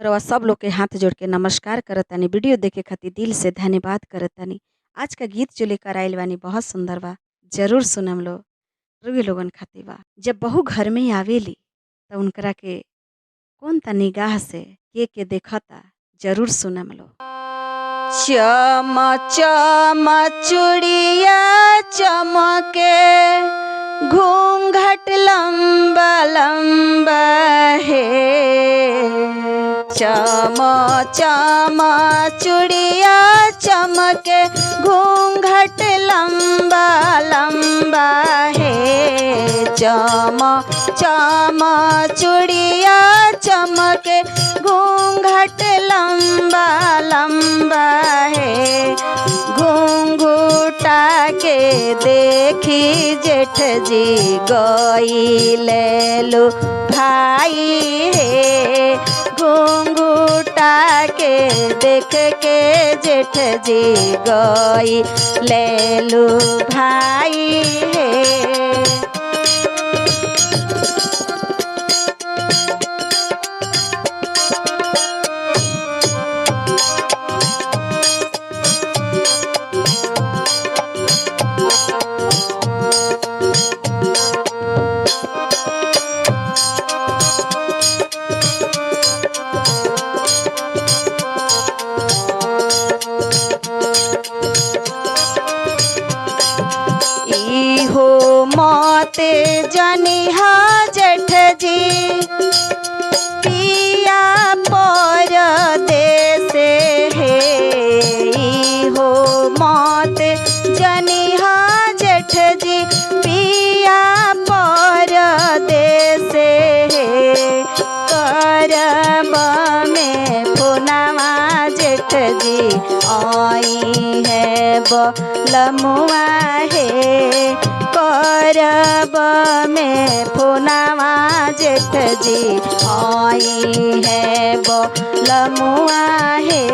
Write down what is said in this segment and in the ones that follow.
रउआ सब लोग के हाथ जोड़ के नमस्कार करतानी। वीडियो देखे खातिर दिल से धन्यवाद करतानी। आज का गीत जो लेकर आइल बानी बहुत सुंदर बा, जरूर सुनम लो। रुई लोगन खातिर बा। जब बहू घर में आवेली तो उनकरा के कौन ता निगाह से के देखता, जरूर सुनम लो। चम चम चूड़िया चमके, घूंघट लंबा लंबा है। चम चम चूड़िया चमके, घूंघट लंबा लंबा है। चम चम चूड़िया चमके, घूंघट लंबा लंबा है। घूंघूटा के देखी जेठ जी गई लो भाई है। घूंघूटा के देख के जेठ जी गई लो भाई है। हो मते जनिहा जेठ जी, पिया परदेस है। हो मते जनिहा जेठ जी, पिया परदेस है। करब में फोनवा जेठ जी आई है बलमुआ है। करब में फोनवा जेठ जी आई है बलमुआ है।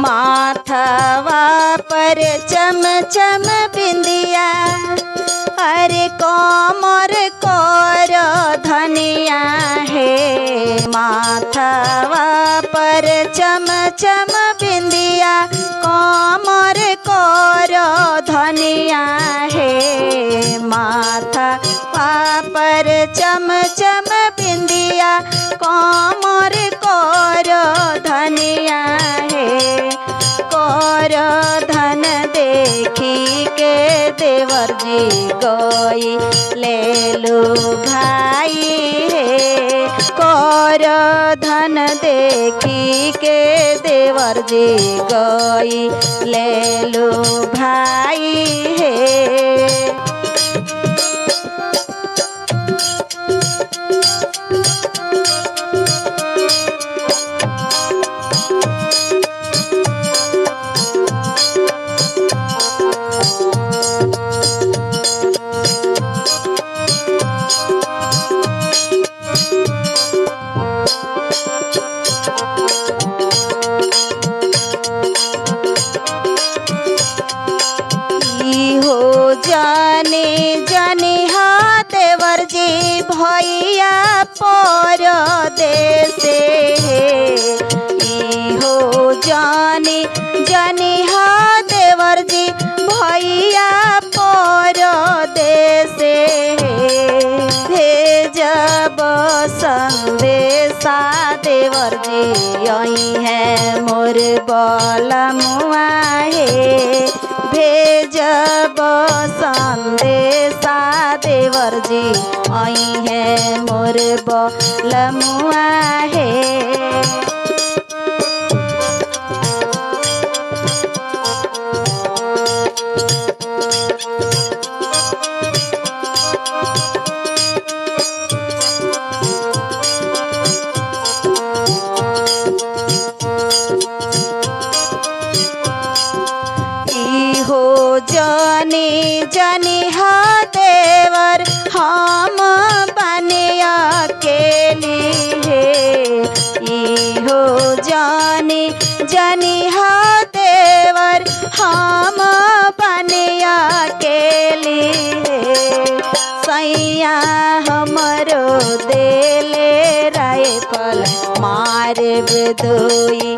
माथवा पर चम चम बिंदिया, अरे कमर कर धनिया है। माथवा पर चम चम बिंदिया, कमर कर धनिया है। माथवा पर चम चम बिंदिया, कमर कर धनिया है। कर धन देखी के देवर जी गई लो भाई है। कर धन देखी के देवर जी गई लो भाई है। हो जाने जाने हा देवर जी भैया परदेस है। हो जाने जाने हा देवर जी भैया परदेस है। भेजब संदेशा देवर जी आई है मोर बलमुआ है। भेजब संदेशा देवर जी आई है मोर बलमुआ है। जनिहा देवर हम बने अकेली हे इहो जानी जनिहा देवर हम बने अकेली हे सैया हमरो देले राइफल मारे बेदोई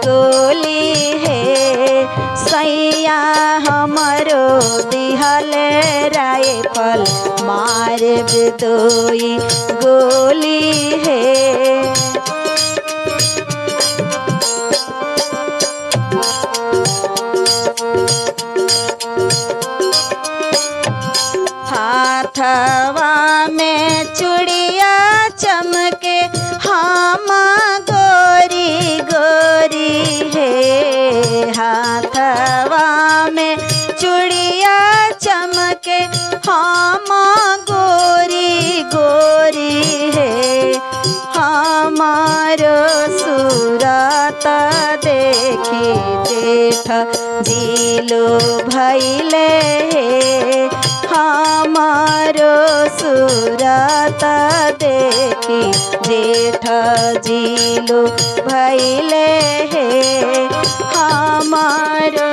गोली हे सैया हमरो दिहले राइफल मारे बेदोई गोली हे हाथवा में चूड़िया चमके हम गोरी गोरी हे हाथवा में चूड़िया चमके हम गोरी गोरी हे हमारो सूरत देखी जेठ जिलो भैले हे हमारो सूरत देखी जेठ जिलो भैले हे हमारो